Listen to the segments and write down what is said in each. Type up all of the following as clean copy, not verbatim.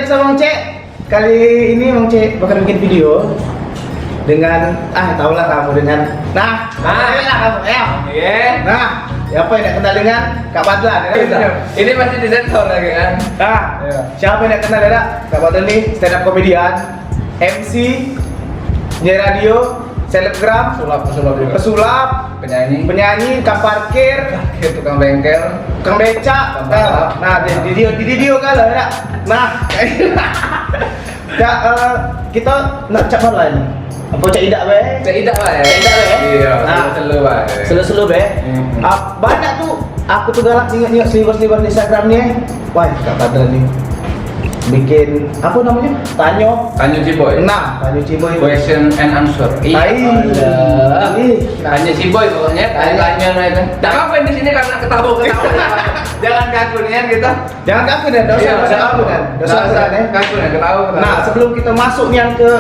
bersama Bang Cek. Kali ini Bang Cek bakal bikin video dengan tahulah kamu dengan ayo lah kamu ya. Siapa yang tidak kenal dengan Kak Badlan? Ini masih di sensor lagi kan? Siapa yang tidak kenal ya? Kak Badlan nih stand up komedian, MC, penyiar radio, selebgram, pesulap, penyanyi, tukang parkir, tukang bengkel, tukang becak. Nah, di video kalau ya. Kita nak cak mana ini? Apa cak idak be? Cak idak ya? Iya, selu be. Selu be. Banyak tuh. Aku tuh galak ingat selibar-selibar di Instagramnya. Wah, Kak Badlan nih bikin apa namanya? Tanyo Ciboy. Tanyo Ciboy. Question and answer. Tanya Ciboy pokoknya. Tanya itu. Tak apa di sini karena ketawa. Jangan kaku nih kan kita. Jangan kaku dan dosa kaku kan. Dosa ya. Kaku dan ketawa. Nah, sebelum kita masuk nih ke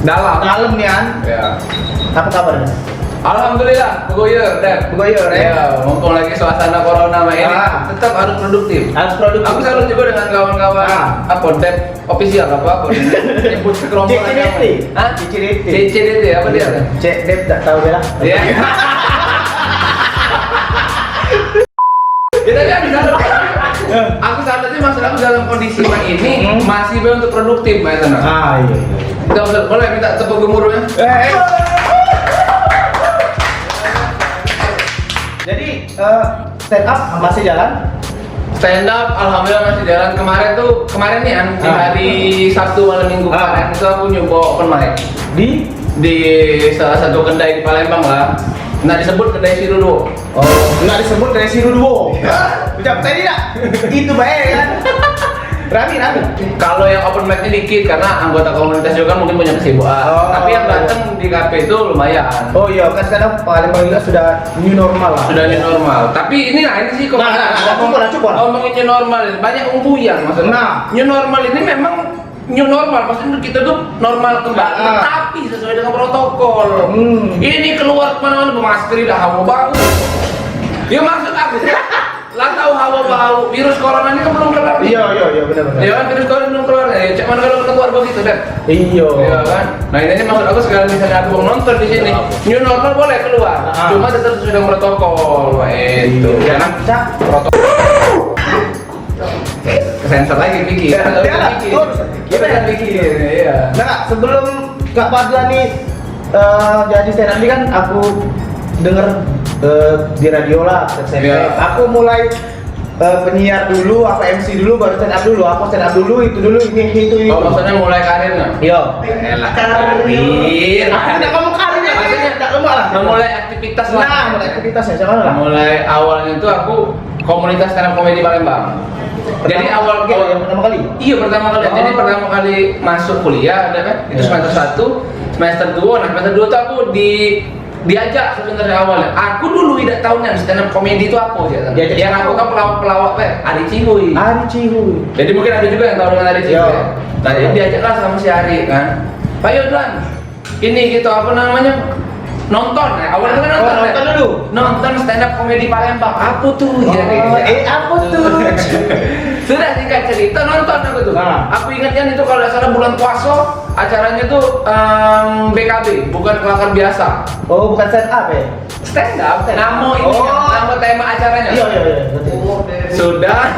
dalam nih kan. Ya. Apa kabar? Alhamdulillah, begoyer ya. Ya, mumpung lagi suasana corona ini, tetap harus produktif. Aku selalu juga dengan kawan-kawan Dep official apa nyebut sekerombolan apa? CCDT apa dia? Cek Dep tak tahu dia lah. Iya. Kita kan aku saat ini maksud aku dalam kondisi ini masih belum untuk produktif, Mas. Iya. Kita boleh minta tepuk gemuruhnya? Jadi stand up masih jalan? Stand up alhamdulillah masih jalan. Kemarin nih di hari Sabtu malam Minggu kemarin itu aku nyoba open mic di salah satu kedai di Palembang lah. Nggak disebut kedai Sirudo. Nggak disebut kedai Sirudo. Ucap tadi tak? Itu baik kan? Rami. Kalau yang open mic-nya dikit karena anggota komunitas juga mungkin punya kesibukan. Tapi yang datang di kafe itu lumayan. Oh iya, kan sekarang Palembang juga sudah new normal lah. Sudah new normal. Tapi ini sih kok. Ngomongin new normal ini banyak umbuyan maksudnya. New normal ini memang new normal, maksudnya kita tuh normal kembali, tapi sesuai dengan protokol. Ini keluar kemana-mana bermasker, dah hawa bau. Ya maksud aku. Lah tahu hawa bau virus corona ini kan belum keluar. Iya benar. Iya kan virus corona belum keluar ya. Cak mana kalau keluar begitu dan. Iya kan. Nah ini maksud aku segala misalnya aku mau nonton di sini, new normal boleh keluar. Cuma tetap sesuai dengan protokol. Itu. Jangan cak protokol. Sensor lagi pikir. Kita kan pikir. Iya. Nah, sebelum Kak Badlan nih jadi stand up ini kan aku denger di radio lah, aku mulai penyiar dulu, MC dulu, baru stand up dulu. Aku stand up dulu, itu dulu, ini itu. Oh, maksudnya mulai karir nggak? Iya. Karir. Aku tidak ngomong karirnya, maksudnya tidak lemah lah. Mulai aktivitas lah. Nah, mulai aktivitasnya, siapa lah? Mulai awalnya itu aku komunitas stand up komedi Palembang. Jadi awal yang pertama kali? Iya pertama kali. Jadi pertama kali masuk kuliah, ada kan? Itu semester 1, semester 2. Nah semester 2 tuh aku diajak sebenarnya awalnya. Aku dulu tidak tahu yang stand up comedy itu apa sih. Yang aku tahu pelawak Ari Cihuy. Jadi mungkin ada juga yang tahu dengan Ari Cihuy. Nah jadi diajaklah sama si Ari kan. Pak Yodlan, ini gitu apa namanya? Nonton ya. Awalnya kan nonton dulu. Nonton stand up comedy Palembang. Apa tuh? Apa tuh? Sudah singkat cerita nonton aku tuh. Aku ingatnya itu kalau salah bulan puasa acaranya tuh BKB, bukan kelakar biasa. Oh, bukan stand up ya? Stand up. Nama tema acaranya. Iya. Sudah.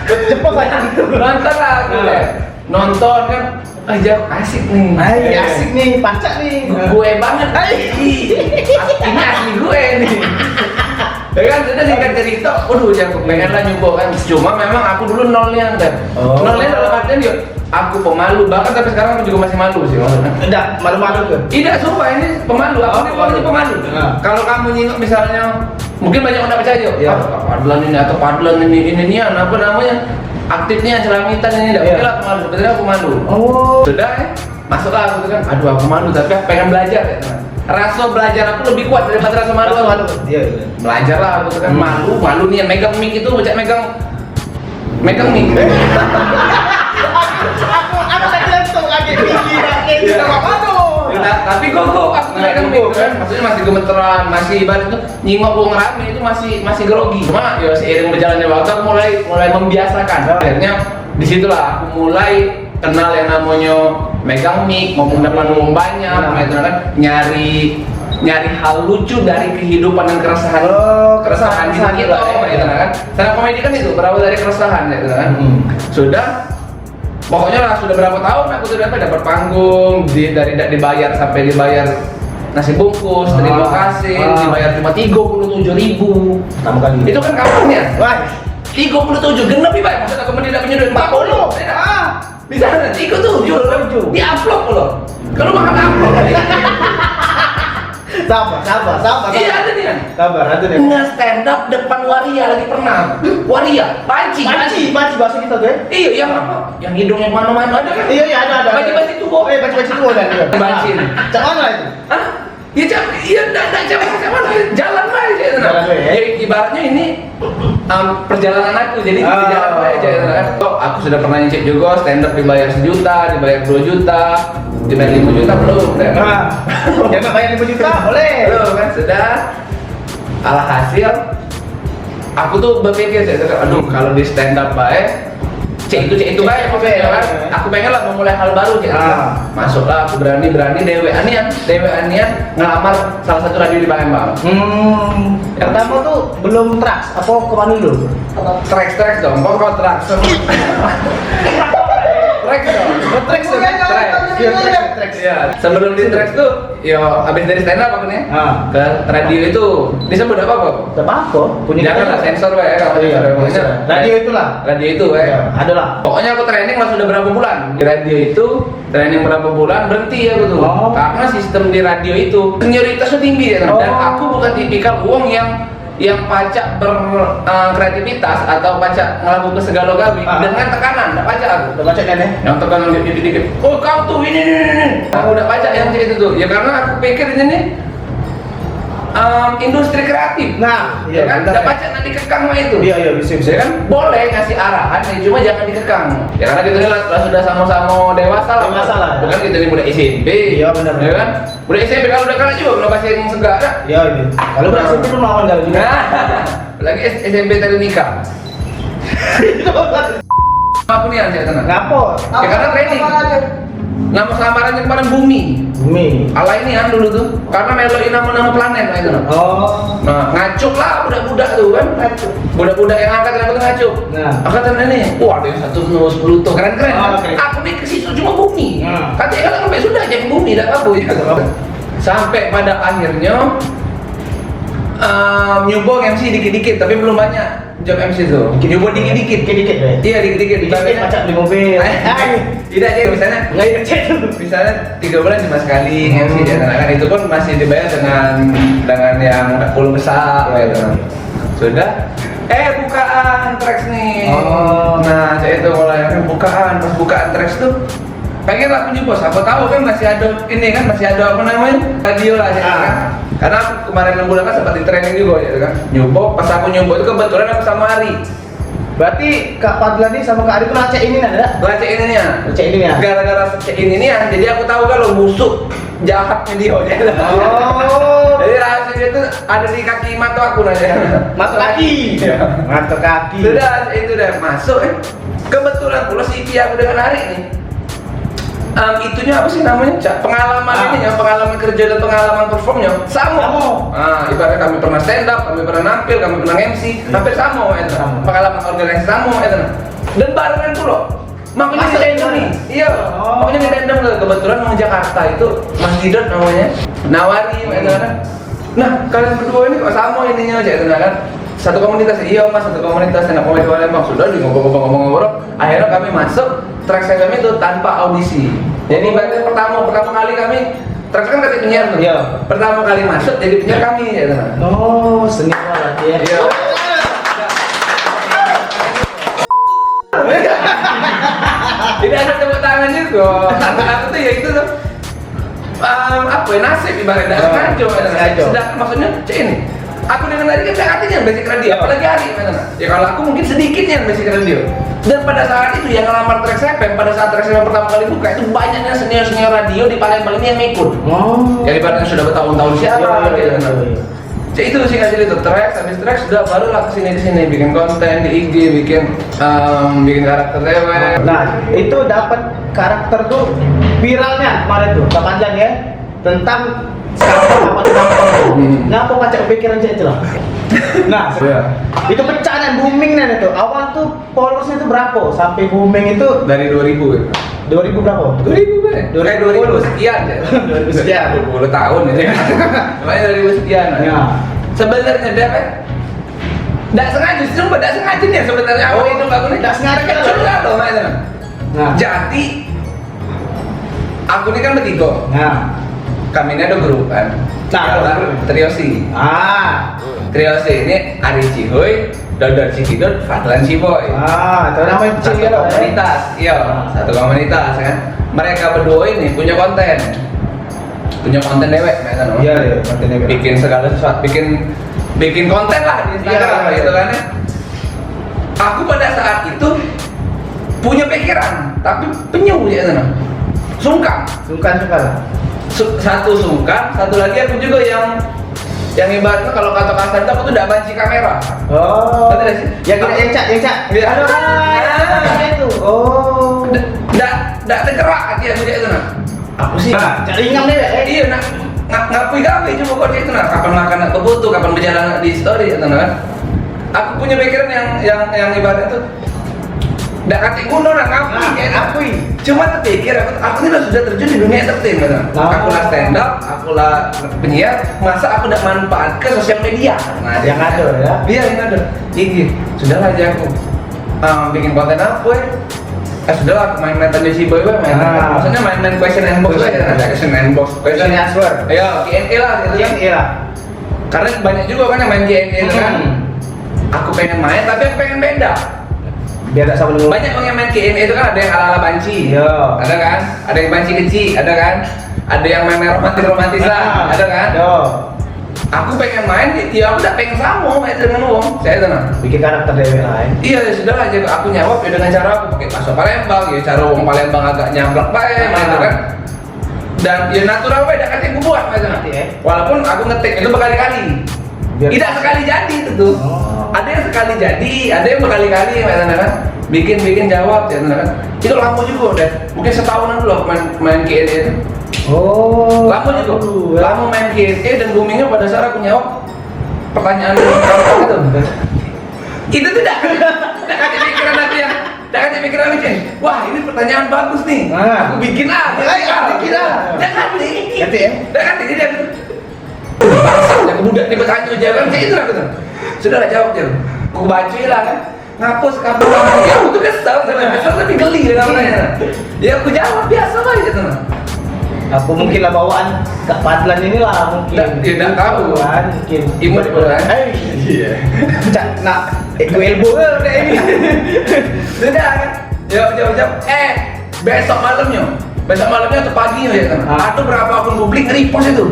Cepat aja gitu. Nonton lah aku deh. Nonton kan asik nih. Asik nih, pacak nih. Gue banget. Ini asli gue nih. Ya kan sudah singkat cerita, waduh yang pengen lah nyoba kan. Cuma memang aku dulu nolnya kan. Nolnya dalam artian dia aku pemalu banget tapi sekarang aku juga masih malu sih maksudnya. Enggak, malu-malu tuh. Tidak, sumpah ini pemalu. Aku ini pemalu. Kalau kamu nyingok misalnya mungkin banyak orang percaya. Ya, Padlan ini atau Padlan ini apa namanya? Aktifnya celamitan ini enggak oke lah pemalu. Sebenarnya aku malu. Sudah masuklah aku kan. Aduh aku malu tapi pengen belajar ya. Rasa belajar aku lebih kuat daripada rasa malu. Iya. Belajar lah aku kan malu nih yang megang mic itu megang mic. Aku tadi langsung kaget tinggi apa tuh? tapi gugup aku tuh kan gugup, kan. Maksudnya masih gemeteran, masih ibarat tuh nyingok wong rame itu masih grogi. Cuma ya seiring berjalannya waktu aku mulai membiasakan. Akhirnya disitulah aku mulai kenal yang namanya megang mic, ngomong depan umum banyak, gitu kan, nyari hal lucu dari kehidupan dan keresahan hidup kita, gitu kan. Stand up comedy kan itu berawal dari keresahan, gitu kan. Sudah, pokoknya lah sudah berapa tahun aku tuh dapat panggung, dari dibayar sampai dibayar nasi bungkus, terima kasih, dibayar cuma 37.000. Kamu kali. Itu kan kapannya? Wah, 37 genap ibarat, maksud aku tidak punya duit 40. Di sana 37 di upload loh. Kalau makan upload. sabar. Iya ada nih. Sabar, ada nih. Nge stand up depan waria lagi pernah. Waria, panci bahasa kita tuh ya. Iya, yang apa? Yang hidungnya mana-mana ada kan? Iya, ada. Baci tua. Baci tua dan dia. Baci. Cak mana itu? Hah? Ya enggak jalan aja itu. Ya ibaratnya ini perjalanan aku jadi jalan aja kan. Aku sudah pernah nyicip juga stand up dibayar 1 juta, dibayar 2 juta, dibayar 5 juta belum. Jangan bayar 5 juta, boleh. Belum kan sudah. Alhasil aku tuh berpikir aduh kalau di stand up baik cek itu baik ya kan. Aku pengen lah memulai hal baru cek. Masuklah aku berani deweanian ngelamar salah satu radio di Palembang. Yang pertama tuh belum traks, apa kemana dulu? Tracks dong, pokok tracks. Tracks dong. Tracks. Ya. Sebelum di tracks tuh, yo abis dari stand up aku nih ke radio itu disebut apa kok? Apa? Punya janganlah sensor ya kalau radio itulah. Radio itu ada lah. Pokoknya aku training lah sudah berapa bulan di radio itu, training berapa bulan berhenti aku tuh. Karena sistem di radio itu senioritasnya tinggi ya kan. Dan aku bukan tipikal uang yang pacak berkreativitas atau pacak ngelakuin segala gawi dengan tekanan, enggak pacak aku. Udah baca kan ya? Yang tekanan dikit-dikit. Oh kau tuh ini. Aku udah pacak yang itu tuh. Ya karena aku pikir ini nih industri kreatif. Nah, ya kan? Enggak pacak nanti dikekang mah itu. Iya, bisa. Ya kan? Boleh ngasih arahan, cuma jangan dikekang. Ya karena kita ini lah sudah sama-sama dewasa lah. Bukan kita ini budak SMP. Iya benar. Ya kan? Budak SMP kalau udah kalah juga belum kasih yang segala. Iya ini. Kalau budak SMP belum lawan kali juga. Lagi SMP tadi nikah. Apa nih yang saya tenang? Ngapot. Ya karena training. Nama samarannya kemarin Bumi. Ala ini kan dulu tuh, karena meloin nama-nama planet itu. Nah, ngacuk lah budak-budak tuh kan. Budak-budak yang angkatan aku tuh ngacuk. Angkatan ini, wah ada yang 1 Pluto, keren-keren. Aku nih ke situ cuma Bumi. Katanya kan sampai sudah jadi Bumi, tidak apa ya. Sampai pada akhirnya nyoba MC dikit-dikit, tapi belum banyak job MC tuh. Nyoba dikit-dikit. Iya dikit-dikit. Macam di mobil. Tidak aja misalnya. Misalnya 3 bulan cuma sekali MC ya, kan itu pun masih dibayar dengan yang puluh besar gitu. Sudah. Bukaan tracks nih. Nah, saya itu mulai bukaan, pas bukaan tracks tuh pengen lah punya bos, aku tahu kan masih ada ini kan, masih ada apa namanya radio lah ya kan. Karena aku kemarin 6 bulan kan sempat di training juga ya kan. Nyoba, pas aku nyoba itu kebetulan aku sama Ari. Berarti Kak Fadlan ini sama Kak Ari itu ngecek ini ada? Ngecek ininya. Ngecek ininya. Gara-gara cek ininya, jadi aku tahu kalau musuh jahatnya dia. Jadi rahasia dia tuh ada di kaki mata aku aja. Mata kaki. Mata kaki. Sudah itu udah masuk. Kebetulan pula CV aku dengan Ari nih. Itunya apa sih namanya? Pengalaman ini ya, pengalaman kerja dan pengalaman performnya sama. Ibaratnya kami pernah stand up, kami pernah nampil, kami pernah MC, hampir sama pengalaman organisasi sama dan barengan pula. Makanya di tandem nih. Iya. Makanya di tandem kebetulan orang Jakarta itu Mas Didot namanya. Nawari kan. Nah, kalian berdua ini kok sama ininya aja kan. Satu komunitas, iya mas, satu komunitas stand up comedy Palembang. Sudah di ngobrol-ngobrol, akhirnya kami masuk track kami itu tanpa audisi. Jadi berarti pertama kali kami track kan kata penyiar tuh. Iya. Pertama kali masuk jadi penyiar kami ya teman. Seni banget ya. Iya. Tidak ada tepuk tangan juga. Aku tuh ya itu tuh apa ya nasib ibaratnya sengaja. Sedangkan maksudnya cek ini. aku dengan tadi kan saya artinya basic radio, apalagi Ari mana? Ya kalau aku mungkin sedikit yang basic radio. Dan pada saat itu yang ngelamar Trax FM, pada saat Trax FM pertama kali buka itu banyaknya senior radio di Palembang ini yang ikut. Yang ibaratnya sudah bertahun-tahun siapa gitu. Jadi itu sih ngasih itu Trax, habis Trax sudah barulah kesini bikin konten di IG, bikin karakter TV. Nah itu dapat karakter tuh viralnya kemarin tuh Kak Panjang ya tentang sekarang apa tuh ngapa kacau pikiran saya itu lah. Nah itu pecah dan booming nih itu awal tuh followersnya itu berapa sampai booming itu Dari 2000 ya? 2000 berapa? 2000 kan? 2000 sekian ya? 2000 sekian 20 tahun ya? Namanya 2000 sekian ya. Sebenarnya dia kan nggak sengaja, cuma nggak sengaja nih sebenarnya awal itu aku nih nggak sengaja kecil nggak loh mainnya. Nah. Jadi aku ini kan bertiga. Nah Kami ini ada grup kan. Trio C. Trio C ini Ari Cihoy, Dodot Cikidot, Fadlan Ciboy. itu namanya Satu komunitas, iya, satu komunitas kan. Mereka berdua ini punya konten dewek, iya konten dewek. bikin segala sesuatu, bikin konten lah di Instagram gitu kan ya. Aku pada saat itu punya pikiran, tapi penyu ya sana. Sungkan. Satu sungkan, satu lagi aku juga yang ibaratnya kalau kata kasar itu aku tuh tidak banci kamera. Betul sih? Yang cak. Aduh, itu. Nggak tergerak hati aku kayak itu nah. Aku sih. Cari ingam deh. Iya nak ngapui gawe cuma kok itu nah. Kapan makan nak kebutuh, kapan berjalan di story itu nah. Aku punya pikiran yang ibaratnya tuh. Nggak kati kuno nak ngapui. Cuma terpikir aku ini sudah terjun di dunia entertain kan. Aku lah stand up, aku lah penyiar, masa aku tidak manfaatkan sosial media. Nah, yang ada ya. Iya, yang ada. Ini sudahlah aja aku bikin konten apa ya? Sudahlah aku main tadi si boy maksudnya main question and box aja, ada question and box, question and answer. Ayo, Q&A lah gitu. Q&A lah. Karena banyak juga kan yang main Q&A kan. Aku pengen main tapi aku pengen beda. Biar tak sama dulu. Banyak orang yang main KMA itu kan ada yang ala-ala banci, ada kan? Ada yang banci kecil, ada kan? Ada yang main romantis lah, ada kan? Aku pengen main, ya aku tak pengen sama main dengan uang. Saya tenang. Bikin karakter dewek lain. Iya, sudah aja aku nyawab ya dengan cara aku pakai bahasa Palembang, ya cara uang Palembang agak nyamplak baik, main itu kan. Dan ya natural baik, dah katanya aku buat main nanti ya. Walaupun aku ngetik itu berkali-kali. Tidak sekali jadi itu tuh. Ada yang sekali jadi, ada yang berkali-kali kan. Bikin jawab ya kan. Itu lama juga udah. Mungkin setahunan dulu main Q&A itu. Lama juga. Lama main Q&A dan boomingnya pada saat aku jawab pertanyaan itu. Itu tidak ada pikiran nanti yang Jangan pikiran aja. Wah, ini pertanyaan bagus nih. Aku bikin Jangan ini dia. Yang budak ini bertanya jawaban saya itu lah gitu. Sudah lah jawab jawab. Aku baca lah kan. Ngapus kamu ya aku tuh kesal tapi geli namanya. Ya aku jawab biasa lah gitu. Aku mungkin lah bawaan Kak Fadlan inilah mungkin. Tidak tahu kan mungkin. Imut kan. Iya. Cak nak gue elbow udah ini. Sudah kan. Jawab. Besok malamnya atau paginya ya kan. Atau berapa akun publik nge-repost itu.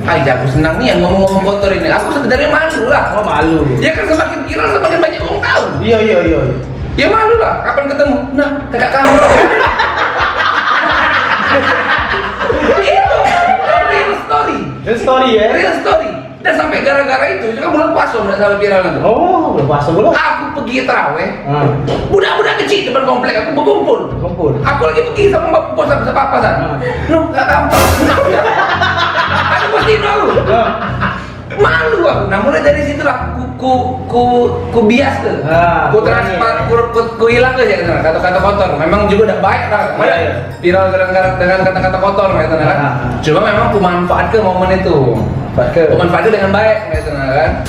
Aku senang nih yang ngomong-ngomong kotor ini. Aku sebenarnya malu lah. Oh malu. Ya kan semakin viral semakin banyak orang tahu. Iya. Ya malu lah. Kapan ketemu? Nah, kakak kamu. Itu real story ya. Real story. Dan sampai gara-gara itu kan bulan puasa udah sampai viral itu. Oh, bulan puasa belum. Aku pergi taraweh. Budak-budak kecil depan komplek aku berkumpul. Aku lagi pergi sama bapak bos sama papa sana. Lu enggak gampang. Aku pasti tahu. Malu aku. Nah mulai dari situlah ku bias tuh. Ku transfer, ku hilang aja gitu. Kata-kata kotor. Memang juga udah baik lah. Viral dengan kata-kata kotor gitu kan. Cuma memang ku manfaat ke momen itu. Manfaatnya dengan baik gitu kan.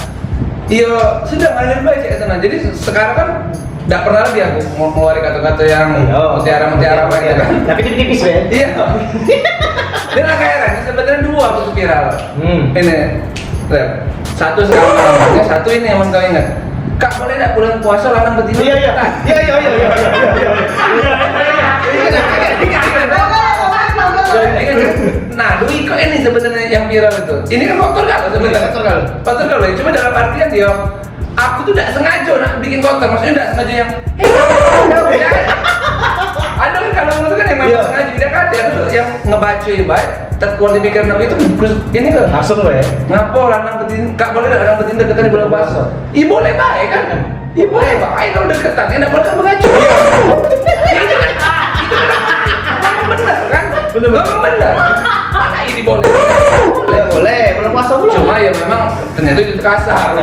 Iya, sudah ngalir baik gitu. Jadi sekarang kan nggak pernah lagi aku mau ngeluarin kata-kata yang mutiara gitu kan. Tapi tipis-tipis ya. Iya. Dan akhirnya sebenarnya dua aku viral. Ini satu sekarang namanya, satu ini yang kau ingat. Kak boleh nggak bulan puasa lanang betina? Iya. Nah, Dwi kok ini sebenarnya yang viral itu. Ini kan faktor galau sebenarnya. Faktor galau. Cuma dalam artian dia, aku tuh tidak sengaja nak bikin konten. Maksudnya tidak sengaja yang ada kan kalau menurut kan yang memang sengaja tidak ada yang ngebaca baik terkuat di pikiran aku itu terus ini kan langsung ya ngapo lanang betin kak boleh nggak orang betin deketan di bulan puasa boleh baik kan boleh baik kalau deketan enak boleh kan mengacu itu kan benar kan benar mana ini boleh boleh belum puasa belum cuma ya memang ternyata itu kasar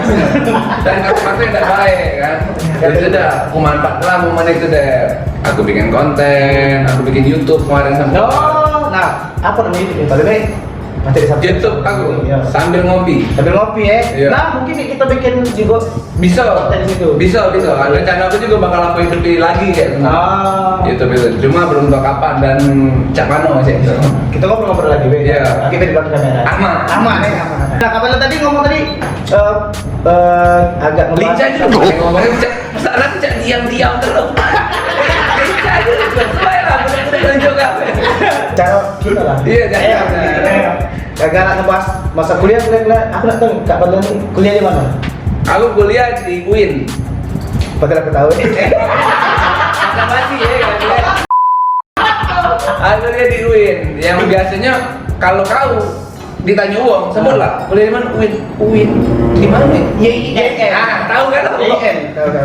dan kata-kata yang tidak baik kan ya sudah aku manfaatlah momen itu deh aku bikin konten aku bikin YouTube kemarin sampai nah apa namanya itu paling baik materi subjek YouTube aku sambil ngopi ya nah mungkin kita bikin juga bisa konten situ bisa ada channel aku juga bakal aku hidupi lagi kayak YouTube itu cuma belum tahu kapan dan cak mano sih kita ngobrol lagi iya kita di belakang kamera aman nah kapan tadi ngomong tadi agak lincah juga ngomongnya masalah cak diam-diam terus lincah juga baiklah bener-bener juga cara kita lah iya gara-gara ngebahas masa kuliah aku nak tahu Kak Fadlan kuliah di mana? Aku kuliah di UIN. Padahal aku tahu. Ada masih ya kan? Aku kuliah di UIN. Yang biasanya kalau kau ditanya uang, sebutlah kuliah di mana? UIN. Di mana? YIN. Ah, tahu kan? YIN.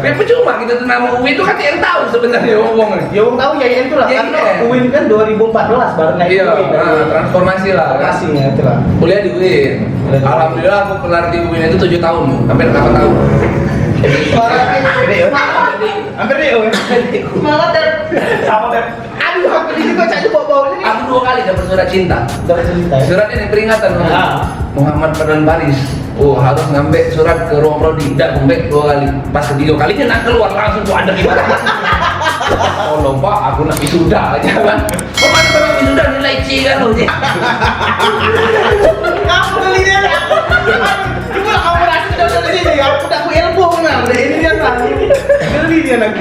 Ya percuma kita tuh nama UIN itu kan yang tahu sebenarnya uang. Ya uang tahu YIN itu lah. Karena UIN kan 2014 baru naik. Iya, transformasi lah. Transformasinya itu lah. Kuliah di UIN. Alhamdulillah aku kelar di UIN itu 7 tahun, hampir 8 tahun. Hampir deh, semangat deh. Sama deh. Aduh, hampir ini kok cak bau-bau ini. Aku 2 kali dapat surat cinta. Surat ini peringatan Muhammad Fardan Baris. Harus ngambil surat ke ruang prodi. Tidak ngambil 2 kali. Pas ketiga kalinya nak keluar langsung gua ada di mana. Oh lomba, aku nak wisuda aja kan. Kok mana nak wisuda nilai C kan lu? Kamu beli dia. Cuma kamu rasa udah sini, aku tak ilmu nah. Udah ini dia lah. Beli dia nak.